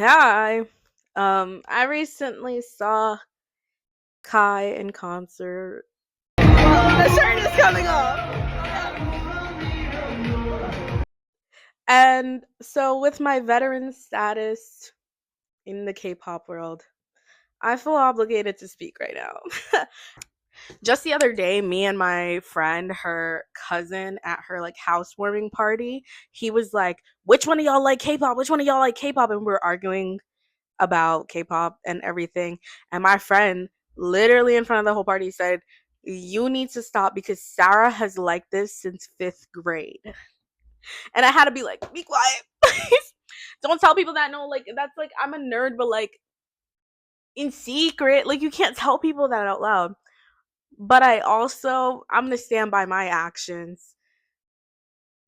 Hi. I recently saw Kai in concert. The shirt is coming off. And so, with my veteran status in the K-pop world, I feel obligated to speak right now. Just the other day, me and my friend, her cousin, at her like housewarming party, he was like, "Which one of y'all like K-pop? Which one of y'all like K-pop?" And we are arguing about K-pop and everything. And my friend literally in front of the whole party said, "You need to stop because Sarah has liked this since 5th grade." And I had to be like, "Be quiet. Please. Don't tell people that." No, like that's like I'm a nerd, but like in secret, like you can't tell people that out loud. But I'm gonna stand by my actions.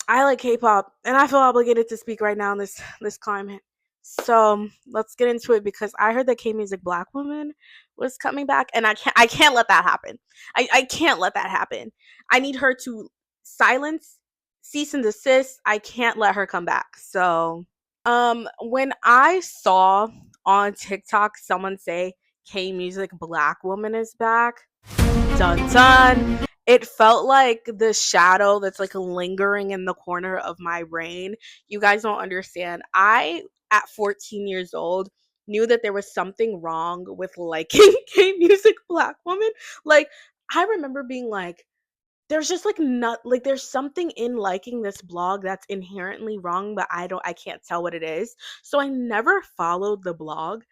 I like K-pop, and I feel obligated to speak right now in this climate. So let's get into it because I heard that K Music Black Woman was coming back, and I can't let that happen. I can't let that happen. I need her to silence, cease and desist. I can't let her come back. So when I saw on TikTok someone say K Music Black Woman is back, dun dun. It felt like the shadow that's like lingering in the corner of my brain. You guys don't understand. I, at 14 years old, knew that there was something wrong with liking K Music Black Woman. Like, I remember being like, there's just like not like there's something in liking this blog that's inherently wrong, but I can't tell what it is. So I never followed the blog,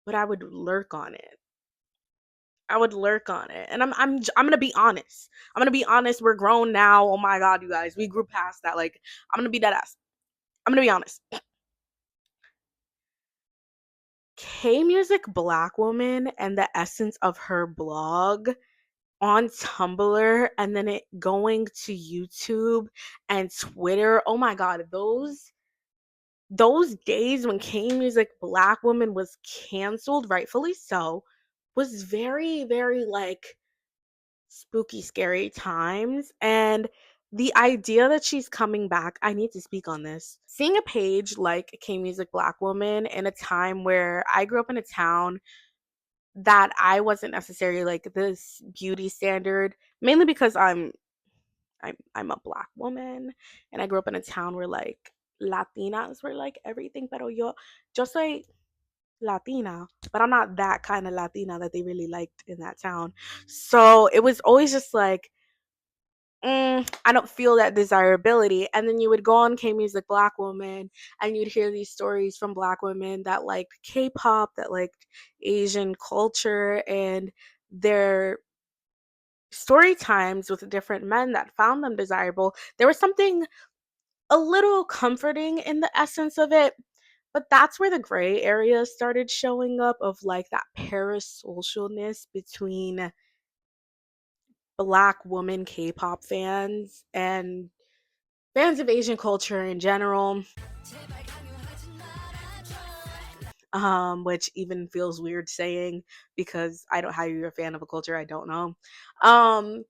but I would lurk on it, and I'm gonna be honest. I'm gonna be honest. We're grown now. Oh my god, you guys, we grew past that. Like, I'm gonna be dead ass. I'm gonna be honest. K Music Black Woman and the essence of her blog on Tumblr and then it going to YouTube and Twitter. Oh my god, those days when K Music Black Woman was canceled, rightfully so, was very, very like spooky, scary times. And the idea that she's coming back, I need to speak on this. Seeing a page like K Music Black Woman in a time where I grew up in a town that I wasn't necessarily like this beauty standard, mainly because I'm a black woman and I grew up in a town where like Latinas were like everything, pero yo soy Latina, but I'm not that kind of Latina that they really liked in that town. So it was always just like, I don't feel that desirability. And then you would go on K Music Black Woman and you'd hear these stories from black women that liked K pop, that liked Asian culture, and their story times with different men that found them desirable. There was something a little comforting in the essence of it. But that's where the gray areas started showing up of like that parasocialness between black woman K-pop fans and fans of Asian culture in general, which even feels weird saying because I don't how you're a fan of a culture I don't know. Um,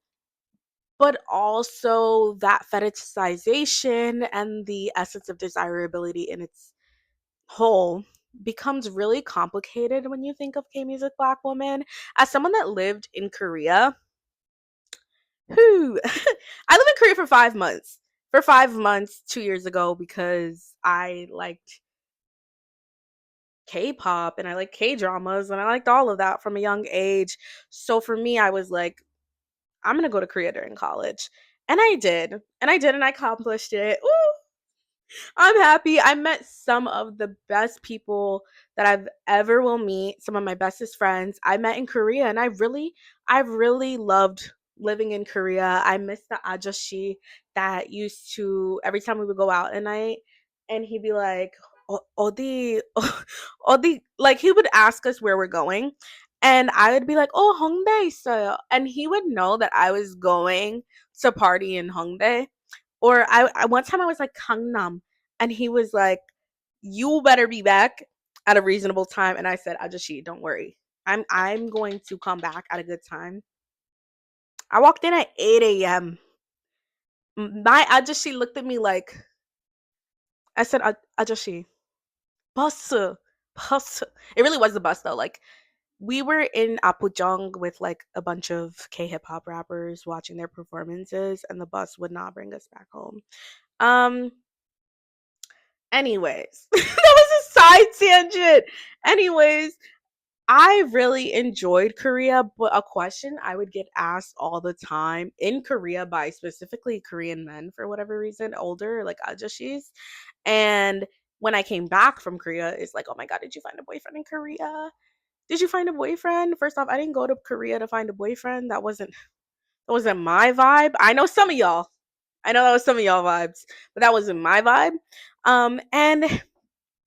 but also that fetishization and the essence of desirability in its whole becomes really complicated when you think of K Music Black Woman. As someone that lived in Korea, who I lived in Korea for 5 months. For 5 months 2 years ago because I liked K-pop and I like K-dramas and I liked all of that from a young age. So for me, I was like, I'm gonna go to Korea during college. And I did. And I did and I accomplished it. Ooh, I'm happy. I met some of the best people that I've ever will meet, some of my bestest friends I met in Korea and I really loved living in Korea. I miss the ajashi that used to every time we would go out at night and he'd be like odi odi like he would ask us where we're going and I would be like, "Oh, Hongdae." So and he would know that I was going to party in Hongdae or I one time I was like Gangnam, and he was like, "You better be back at a reasonable time." And I said, "Ajashi, don't worry. I'm going to come back at a good time." I walked in at 8 a.m. My Ajashi looked at me like I said, Ajashi, bus. bus. It really was the bus though. Like we were in Apujang with like a bunch of K hip hop rappers watching their performances, and the bus would not bring us back home. Um. Anyways, that was a side tangent. Anyways, I really enjoyed Korea, but a question I would get asked all the time in Korea by specifically Korean men for whatever reason, older, like ajashis. And when I came back from Korea, it's like, oh my God, did you find a boyfriend in Korea? Did you find a boyfriend? First off, I didn't go to Korea to find a boyfriend. That wasn't my vibe. I know some of y'all. I know that was some of y'all vibes, but that wasn't my vibe. And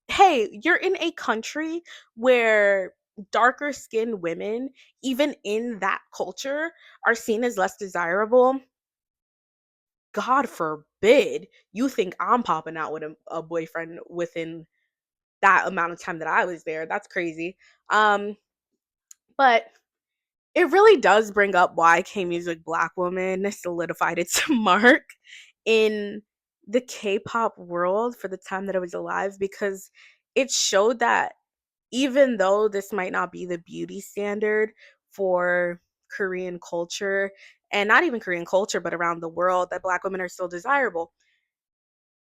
hey, you're in a country where darker skinned women, even in that culture, are seen as less desirable. God forbid you think I'm popping out with a boyfriend within that amount of time that I was there. That's crazy. Um, but it really does bring up why K Music Black Woman solidified its mark in the K-pop world for the time that I was alive, because it showed that even though this might not be the beauty standard for Korean culture, and not even Korean culture, but around the world, that Black women are still desirable.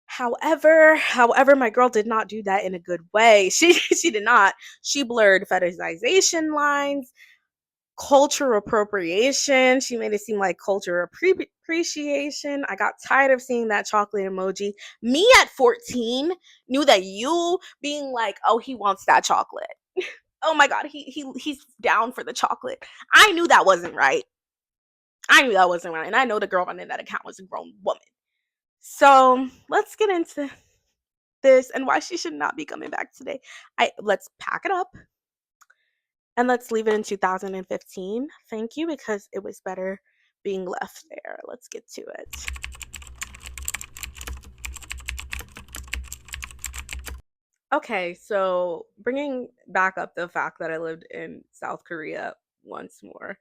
However, my girl did not do that in a good way. She did not. She blurred fetishization lines, culture appropriation. She made it seem like culture appreciation. I got tired of seeing that chocolate emoji. Me at 14 knew that you being like, oh, he wants that chocolate. Oh my God, he's down for the chocolate. I knew that wasn't right. I knew that wasn't right. And I know the girl running that account was a grown woman. So let's get into this and why she should not be coming back today. Let's pack it up and let's leave it in 2015. Thank you, because it was better being left there. Let's get to it. Okay, so bringing back up the fact that I lived in South Korea once more.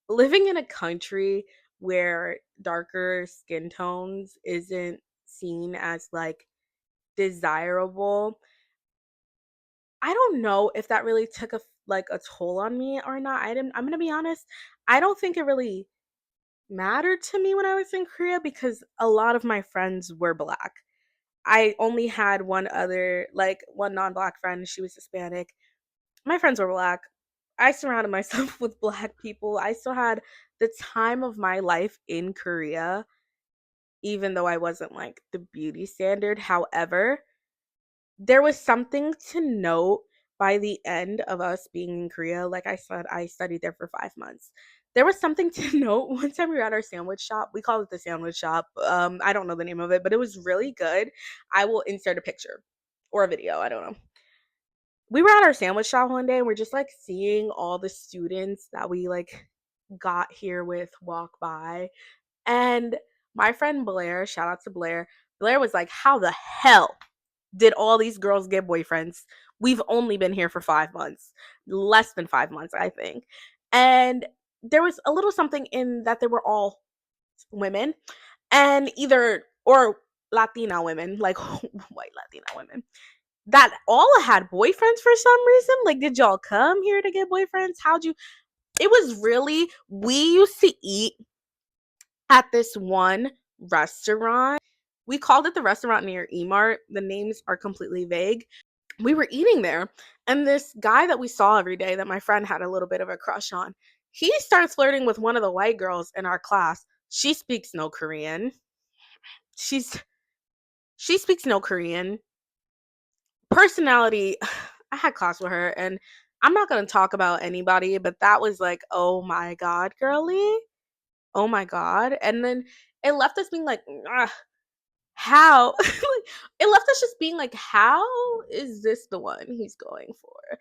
Living in a country where darker skin tones isn't seen as like desirable, I don't know if that really took a toll on me or not. I'm going to be honest, I don't think it really mattered to me when I was in Korea because a lot of my friends were black. I only had one non-black friend, she was Hispanic. My friends were black. I surrounded myself with black people. I still had the time of my life in Korea, even though I wasn't like the beauty standard. However, there was something to note by the end of us being in Korea. Like I said, I studied there for 5 months. There was something to note. One time we were at our sandwich shop. We called it the sandwich shop. I don't know the name of it, but it was really good. I will insert a picture or a video. I don't know. We were at our sandwich shop one day and we're just like seeing all the students that we like got here with walk by. And my friend Blair, shout out to Blair, Blair was like, how the hell did all these girls get boyfriends? We've only been here for 5 months, less than 5 months, I think. And there was a little something in that they were all women and either, or Latina women, like white Latina women that all had boyfriends for some reason. Like, did y'all come here to get boyfriends? How'd you? It was really, we used to eat at this one restaurant. We called it the restaurant near Emart. The names are completely vague. We were eating there, and this guy that we saw every day that my friend had a little bit of a crush on, he starts flirting with one of the white girls in our class. She speaks no Korean. She's she speaks no Korean. Personality, I had class with her, and I'm not going to talk about anybody, but that was like, oh my God, girly. Oh my God. And then it left us being like, how? It left us just being like, how is this the one he's going for?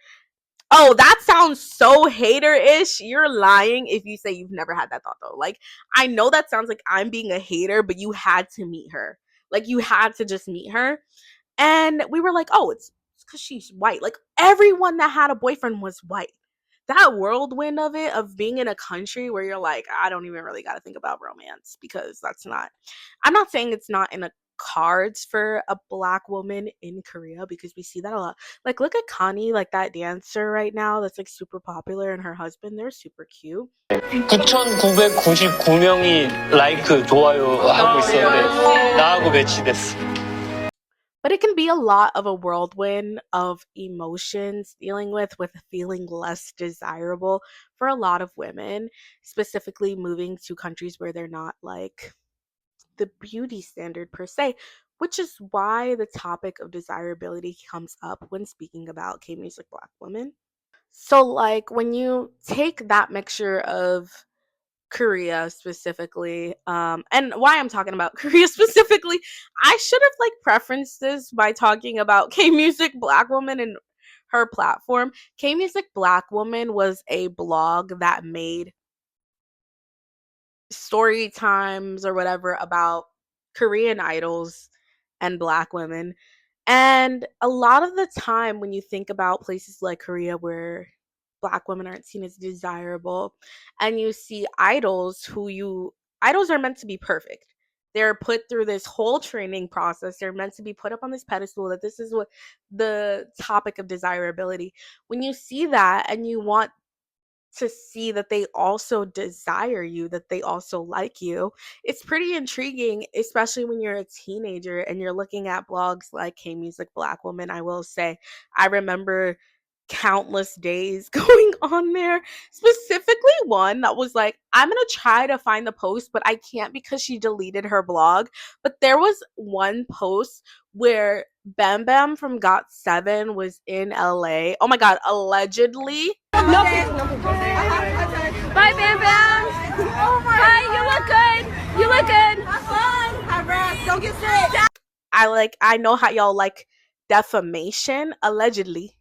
Oh, that sounds so hater-ish. You're lying if you say you've never had that thought though. Like, I know that sounds like I'm being a hater, but you had to meet her. Like, you had to just meet her. And we were like, oh, it's because she's white. Like, everyone that had a boyfriend was white. That whirlwind of it, of being in a country where you're like, I don't even really got to think about romance, because I'm not saying it's not in a cards for a black woman in Korea because we see that a lot. Like look at Kani, like that dancer right now that's like super popular, and her husband, they're super cute. 9,999명이 라이크, 좋아요 하고 있었는데 나하고 매치됐어. But it can be a lot of a whirlwind of emotions dealing with feeling less desirable for a lot of women, specifically moving to countries where they're not like the beauty standard per se, which is why the topic of desirability comes up when speaking about K music black women. So like when you take that mixture of Korea specifically, and why I'm talking about Korea specifically, I should have like preferenced this by talking about K Music Black Woman and her platform. K Music Black Woman was a blog that made story times or whatever about Korean idols and black women. And a lot of the time when you think about places like Korea where black women aren't seen as desirable and you see idols are meant to be perfect. They're put through this whole training process. They're meant to be put up on this pedestal that this is what the topic of desirability. When you see that and you want to see that they also desire you, that they also like you. It's pretty intriguing, especially when you're a teenager and you're looking at blogs like K Music Black Woman. I will say, I remember countless days going on there, specifically one that was like, I'm gonna try to find the post, but I can't because she deleted her blog. But there was one post where Bam Bam from Got7 was in LA. Oh my god, allegedly. No, bye, Bam Bam. Oh my Hi, you look good. You look good. Have fun. Have rest. Don't get sick. I know how y'all like defamation. Allegedly,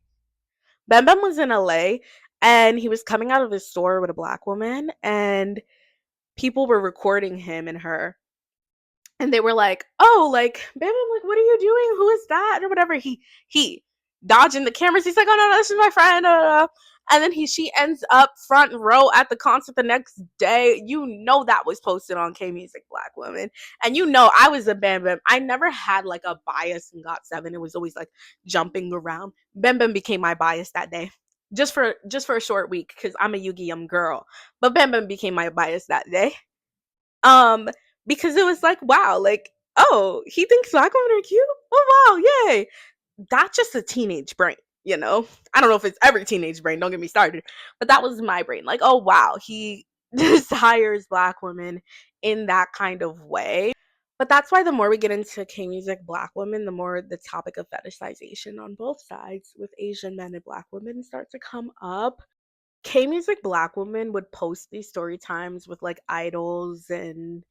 Bam Bam was in LA and he was coming out of his store with a black woman, and people were recording him and her. And they were like, "Oh, like, Bam Bam, like, what are you doing? Who is that?" Or whatever. He dodging the cameras. He's like, "Oh no, no, this is my friend." And then she ends up front row at the concert the next day. You know that was posted on K Music Black Women, and you know I was a Bam Bam. I never had like a bias in Got7. It was always like jumping around. Bam Bam became my bias that day, just for a short week because I'm a Yu-Gi-Oh girl. But Bam Bam became my bias that day. Um, because it was like, wow, like, oh, he thinks black women are cute? Oh wow, yay. That's just a teenage brain, you know? I don't know if it's every teenage brain, don't get me started. But that was my brain. Like, oh wow, he desires black women in that kind of way. But that's why the more we get into K music black women, the more the topic of fetishization on both sides with Asian men and black women start to come up. K music black women would post these story times with like idols and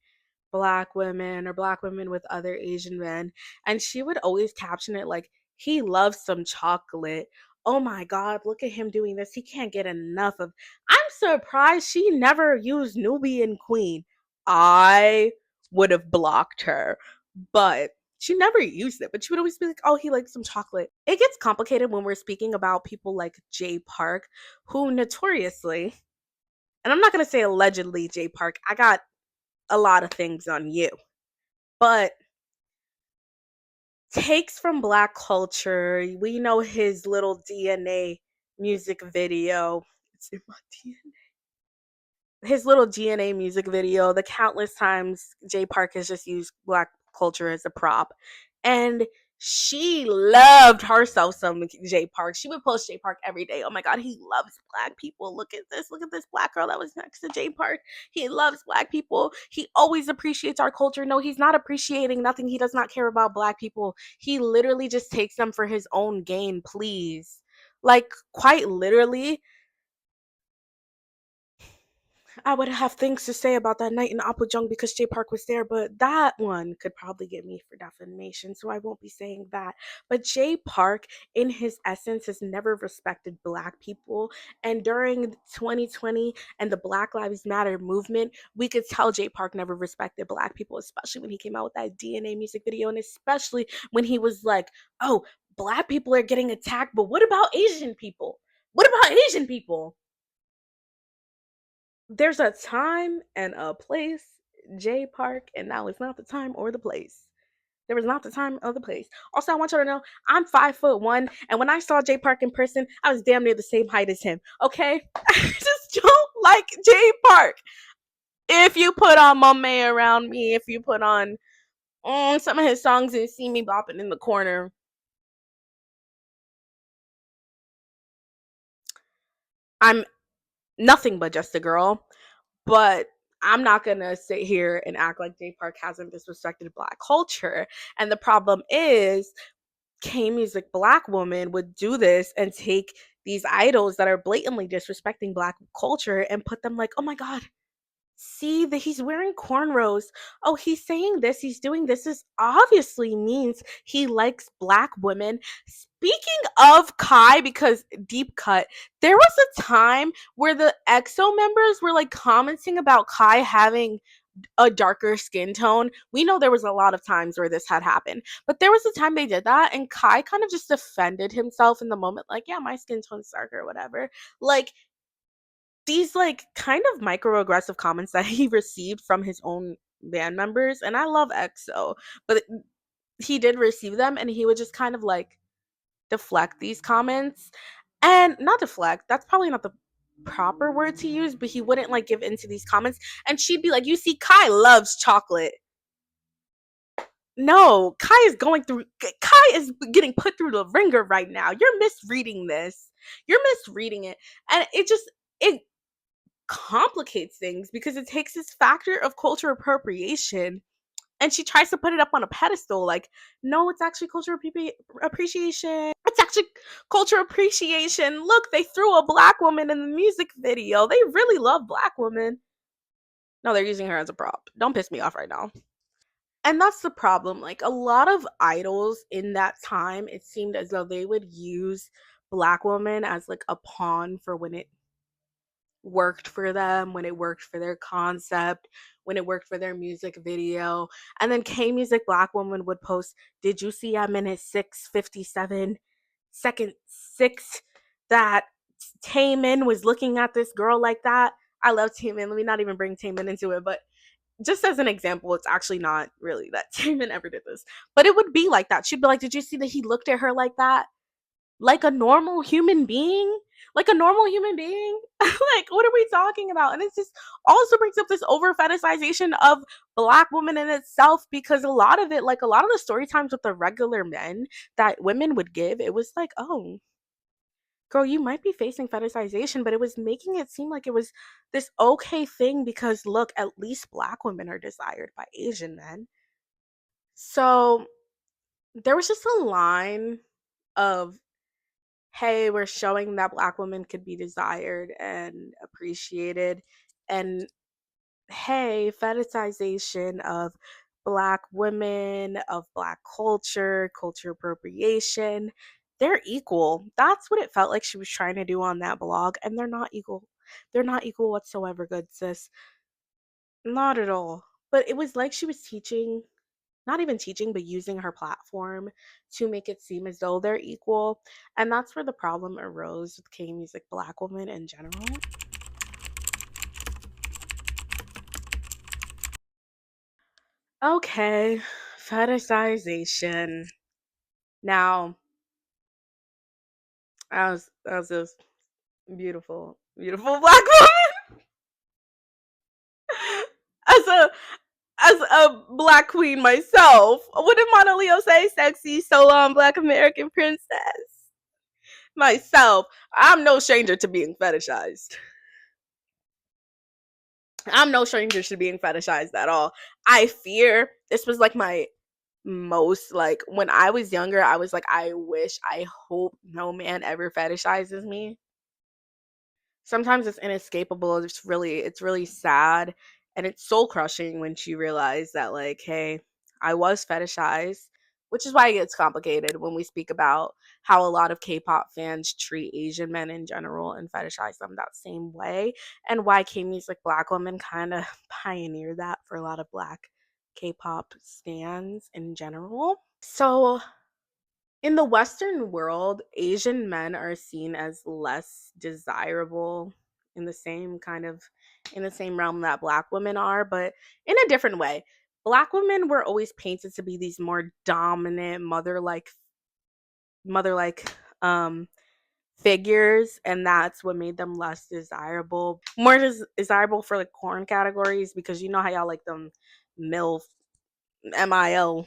black women or black women with other Asian men. And she would always caption it like, he loves some chocolate. Oh my God, look at him doing this. He can't get enough of. I'm surprised she never used Nubian Queen. I would have blocked her, but she never used it. But she would always be like, oh, he likes some chocolate. It gets complicated when we're speaking about people like Jay Park, who notoriously, and I'm not going to say allegedly Jay Park, I got a lot of things on you, but takes from black culture. We know his little DNA music video. It's in my DNA. His little DNA music video, the countless times Jay Park has just used black culture as a prop. And she loved herself some Jay Park. She would post Jay Park every day. Oh my God, he loves black people. Look at this. Look at this black girl that was next to Jay Park. He loves black people. He always appreciates our culture. No, he's not appreciating nothing. He does not care about black people. He literally just takes them for his own gain, please. Like, quite literally, I would have things to say about that night in Apojung because Jay Park was there, but that one could probably get me for defamation, so I won't be saying that. But Jay Park, in his essence, has never respected black people. And during 2020 and the Black Lives Matter movement, we could tell Jay Park never respected black people, especially when he came out with that DNA music video, and especially when he was like, oh, black people are getting attacked, but what about Asian people? What about Asian people? There's a time and a place, Jay Park, and now it's not the time or the place. There was not the time or the place. Also, I want you to know I'm 5'1", and when I saw Jay Park in person, I was damn near the same height as him. Okay, I just don't like Jay Park. If you put on Momme Around Me, if you put on some of his songs and see me bopping in the corner, I'm nothing but just a girl. But I'm not gonna sit here and act like Jay Park hasn't disrespected Black culture. And the problem is, K Music Black Woman would do this and take these idols that are blatantly disrespecting Black culture and put them like, oh my God, see that he's wearing cornrows. Oh, he's saying this, he's doing this. This obviously means he likes Black women. Speaking of Kai, because deep cut, there was a time where the EXO members were like commenting about Kai having a darker skin tone. We know there was a lot of times where this had happened, but there was a time they did that, and Kai kind of just defended himself in the moment, like, yeah, my skin tone's darker or whatever. Like, these like kind of microaggressive comments that he received from his own band members, and I love EXO, but he did receive them, and he would just kind of like deflect these comments, and not deflect, that's probably not the proper word to use, but he wouldn't like give into these comments, and she'd be like, you see, Kai loves chocolate. No, Kai is getting put through the ringer right now. You're misreading this. You're misreading it. And it complicates things because it takes this factor of culture appropriation and she tries to put it up on a pedestal like, no, it's actually appreciation. It's actually culture appreciation. Look, they threw a Black woman in the music video. They really love Black women. No, they're using her as a prop. Don't piss me off right now. And that's the problem. Like, a lot of idols in that time, it seemed as though they would use Black women as like a pawn for when it worked for them, when it worked for their concept, when it worked for their music video. And then K Music Black Woman would post, did you see at minute 6:57, second 6, that Taemin was looking at this girl like that? I love Taemin. Let me not even bring Taemin into it, but just as an example, it's actually not really that Taemin ever did this. But it would be like that. She'd be like, did you see that he looked at her like that? Like a normal human being? Like a normal human being? Like, what are we talking about? And it's just also brings up this over fetishization of Black women in itself, because a lot of it, like a lot of the story times with the regular men that women would give, it was like, oh, girl, you might be facing fetishization, but it was making it seem like it was this okay thing because look, at least Black women are desired by Asian men. So there was just a line of, hey, we're showing that Black women could be desired and appreciated, and hey, fetishization of Black women, of Black culture, culture appropriation, they're equal. That's what it felt like she was trying to do on that blog, and they're not equal. They're not equal whatsoever, good sis. Not at all. But it was like she was teaching, not even teaching, but using her platform to make it seem as though they're equal. And that's where the problem arose with K Music Black Women in general. Okay, fetishization. Now, as this beautiful, beautiful Black woman, as a Black queen myself, what did Mona Leo say? Sexy, so long, Black American princess. Myself, I'm no stranger to being fetishized. I'm no stranger to being fetishized at all. I fear this was like my most, like, when I was younger, I was like, I wish, I hope no man ever fetishizes me. Sometimes it's inescapable. It's really sad, and it's soul crushing when you realize that, like, hey, I was fetishized, which is why it gets complicated when we speak about how a lot of K-pop fans treat Asian men in general and fetishize them that same way, and why K Music Black Women kind of pioneered that for a lot of Black K-pop stans in general. So in the Western world, Asian men are seen as less desirable in the same realm that Black women are, but in a different way. Black women were always painted to be these more dominant mother like um figures, and that's what made them less desirable, more desirable for like corn categories, because you know how y'all like them milf MILF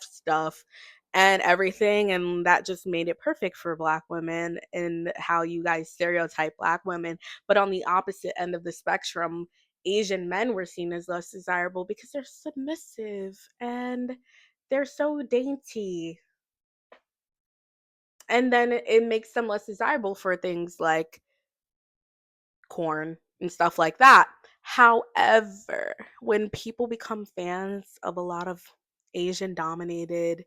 stuff and everything. And that just made it perfect for Black women and how you guys stereotype Black women. But on the opposite end of the spectrum, Asian men were seen as less desirable because they're submissive and they're so dainty. And then it makes them less desirable for things like corn and stuff like that. However, when people become fans of a lot of Asian dominated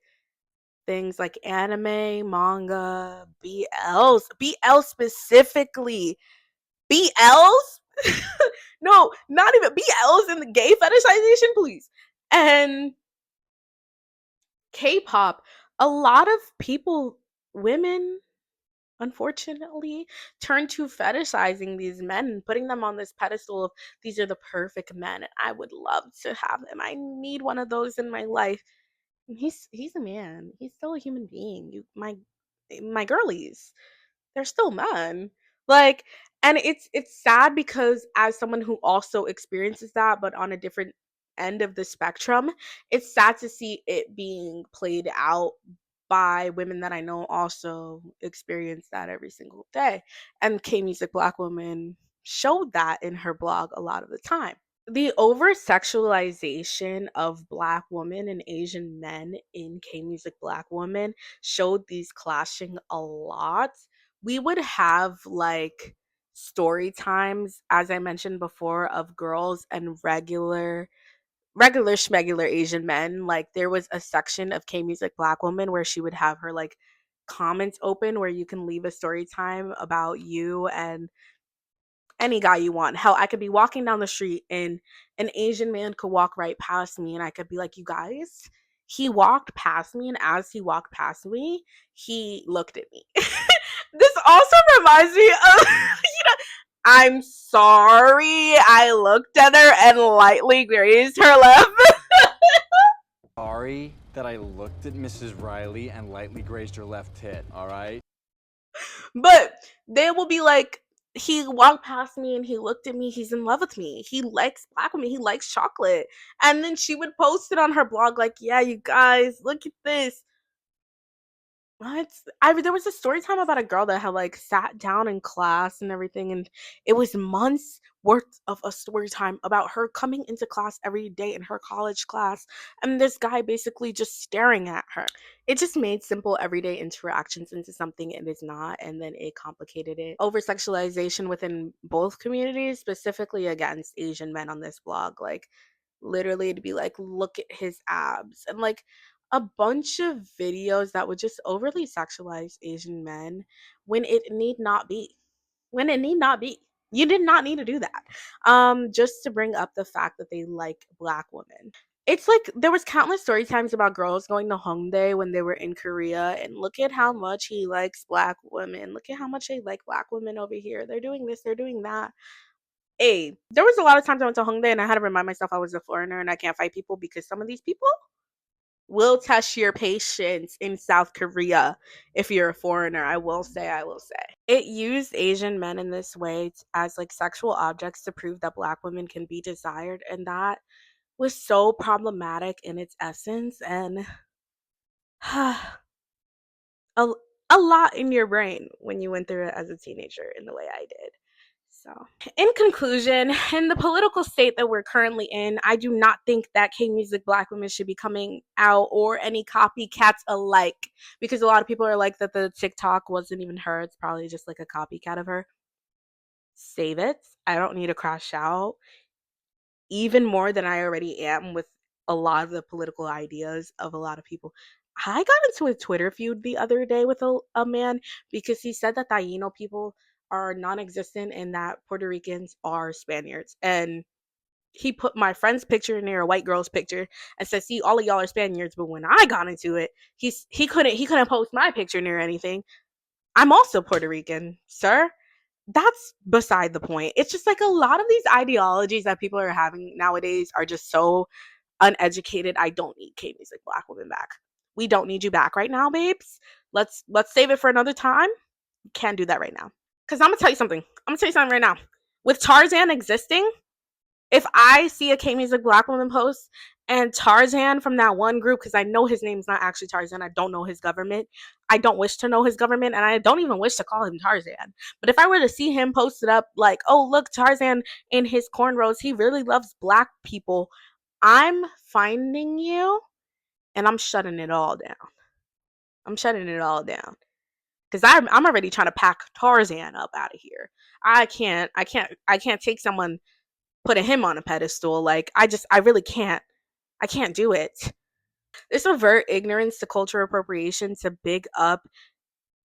things like anime, manga, BL specifically, BLs? No, not even BLs in the gay fetishization, please. And K-pop, a lot of people, women, unfortunately, turn to fetishizing these men and putting them on this pedestal of these are the perfect men and I would love to have them. I need one of those in my life. He's a man. He's still a human being. My girlies, they're still men. Like, and it's sad because as someone who also experiences that but on a different end of the spectrum, it's sad to see it being played out by women that I know also experience that every single day. And K Music Black Woman showed that in her blog a lot of the time. The over sexualization of Black women and Asian men in K Music Black Woman showed these clashing a lot. We would have like story times, as I mentioned before, of girls and regular schmegular Asian men. Like there was a section of K Music Black Woman where she would have her like comments open where you can leave a story time about you and any guy you want. Hell, I could be walking down the street and an Asian man could walk right past me and I could be like, "You guys, he walked past me and as he walked past me, he looked at me." This also reminds me of I'm sorry, I looked at her and lightly grazed her lip. Sorry that I looked at Mrs. Riley and lightly grazed her left tit, all right? But they will be like, he walked past me and he looked at me. He's in love with me. He likes Black women. He likes chocolate. And then she would post it on her blog, like, yeah, you guys, look at this. What? There was a story time about a girl that had like sat down in class and everything, and it was months worth of a story time about her coming into class every day in her college class, and this guy basically just staring at her. It just made simple everyday interactions into something it is not, and then it complicated it. Over sexualization within both communities, specifically against Asian men on this blog, like literally to be like, look at his abs, and like a bunch of videos that would just overly sexualize Asian men when it need not be. When it need not be. You did not need to do that. Just to bring up the fact that they like Black women. It's like there was countless story times about girls going to Hongdae when they were in Korea and look at how much he likes Black women. Look at how much they like Black women over here. They're doing this, they're doing that. Hey, there was a lot of times I went to Hongdae and I had to remind myself I was a foreigner and I can't fight people because some of these people will test your patience in South Korea if you're a foreigner. I will say. It used Asian men in this way as like sexual objects to prove that Black women can be desired, and that was so problematic in its essence and a, a lot in your brain when you went through it as a teenager in the way I did. So, in conclusion, in the political state that we're currently in, I do not think that K Music Black women should be coming out or any copycats alike, because a lot of people are like that the TikTok wasn't even her. It's probably just like a copycat of her. Save it. I don't need to crash out even more than I already am with a lot of the political ideas of a lot of people. I got into a Twitter feud the other day with a man because he said that Taino people are non existent and that Puerto Ricans are Spaniards. And he put my friend's picture near a white girl's picture and said, "See, all of y'all are Spaniards." But when I got into it, he couldn't post my picture near anything. I'm also Puerto Rican, sir. That's beside the point. It's just like a lot of these ideologies that people are having nowadays are just so uneducated. I don't need kmusicblackwomen back. We don't need you back right now, babes. Let's save it for another time. Can't do that right now. Because I'm going to tell you something. Right now. With Tarzan existing, if I see a kmusicblackwoman post and Tarzan from that one group, because I know his name's not actually Tarzan, I don't know his government. I don't wish to know his government, and I don't even wish to call him Tarzan. But if I were to see him posted up like, oh, look, Tarzan in his cornrows, he really loves black people, I'm finding you and I'm shutting it all down. Because I'm already trying to pack Tarzan up out of here. I can't take someone putting him on a pedestal. Like, I really can't. I can't do it. This avert ignorance to cultural appropriation to big up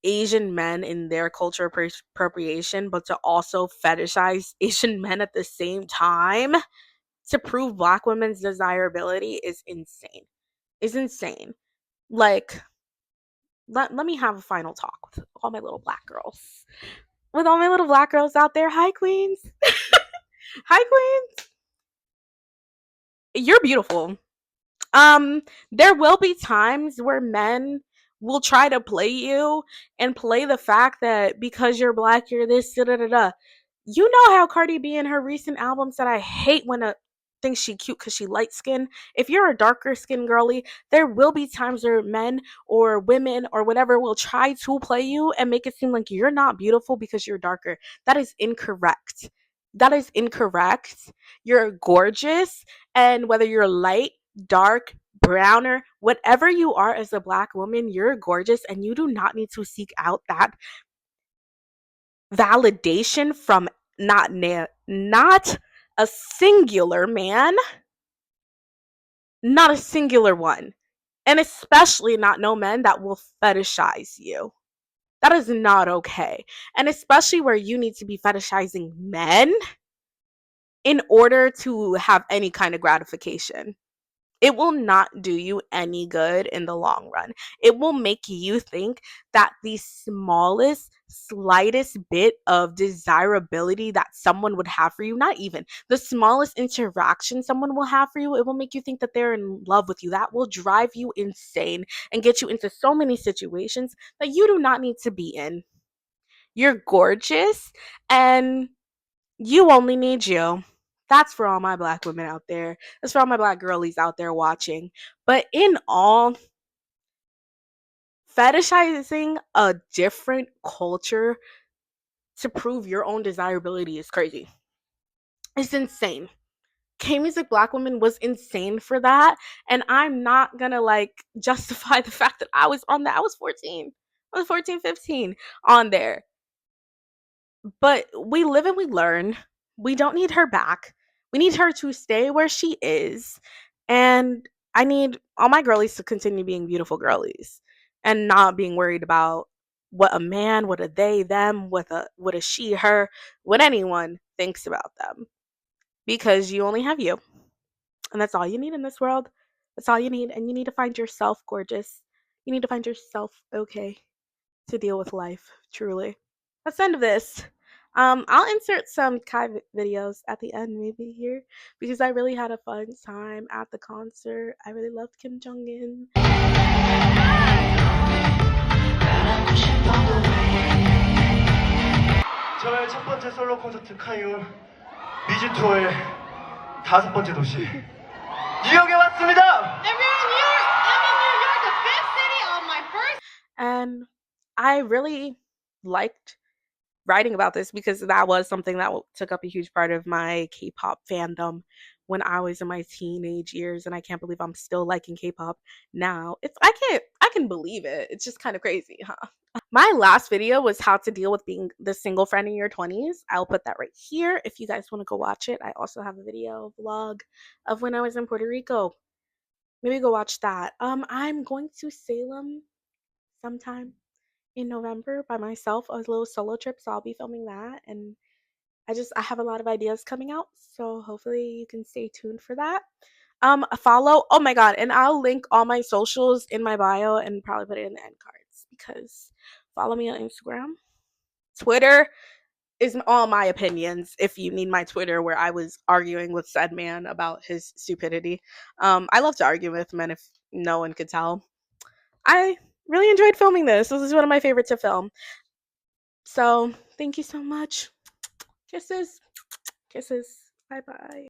Asian men in their cultural appropriation, but to also fetishize Asian men at the same time to prove black women's desirability is insane. Like, let me have a final talk with all my little black girls. With all my little black girls out there, hi queens. Hi queens. You're beautiful. There will be times where men will try to play you and play the fact that because you're black, you're this, da da da da. You know how Cardi B in her recent album said, I hate when a thinks she cute because she light skin. If you're a darker skin girly, there will be times where men or women or whatever will try to play you and make it seem like you're not beautiful because you're darker. That is incorrect. You're gorgeous, and whether you're light, dark, browner, whatever you are as a black woman, you're gorgeous, and you do not need to seek out that validation from not a singular man, not a singular one, and especially not no men that will fetishize you. That is not okay. And especially where you need to be fetishizing men in order to have any kind of gratification. It will not do you any good in the long run. It will make you think that the smallest, slightest bit of desirability that someone would have for you, not even the smallest interaction someone will have for you, it will make you think that they're in love with you. That will drive you insane and get you into so many situations that you do not need to be in. You're gorgeous, and you only need you. That's for all my black women out there. That's for all my black girlies out there watching. But in all, fetishizing a different culture to prove your own desirability is crazy. It's insane. kmusicblackwomen was insane for that. And I'm not gonna like justify the fact that I was on that. I was 14. I was 14, 15 on there. But we live and we learn. We don't need her back. We need her to stay where she is. And I need all my girlies to continue being beautiful girlies and not being worried about what a man, what a they, them, what a she, her, what anyone thinks about them. Because you only have you. And that's all you need in this world. That's all you need. And you need to find yourself gorgeous. You need to find yourself okay to deal with life, truly. That's the end of this. I'll insert some Kai videos at the end, maybe here, because I really had a fun time at the concert. I really loved Kim Jong-un. 저의 첫 번째 솔로 콘서트 카이온 미주 투어의 5번째 도시 뉴욕에 왔습니다. And I really liked writing about this because that was something that took up a huge part of my K-pop fandom when I was in my teenage years, and I can't believe I'm still liking K-pop now. I can believe it. It's just kind of crazy, huh? My last video was how to deal with being the single friend in your 20s. I'll put that right here if you guys want to go watch it. I also have a video vlog of when I was in Puerto Rico. Maybe go watch that. I'm going to Salem sometime in November by myself, a little solo trip, so I'll be filming that. And I have a lot of ideas coming out, so hopefully you can stay tuned for that. Follow, oh my god, and I'll link all my socials in my bio and probably put it in the end cards, because follow me on Instagram, Twitter, is all my opinions. If you need my Twitter, where I was arguing with said man about his stupidity. I love to argue with men, if no one could tell. I really enjoyed filming this. This is one of my favorites to film. So thank you so much. Kisses. Kisses. Bye bye.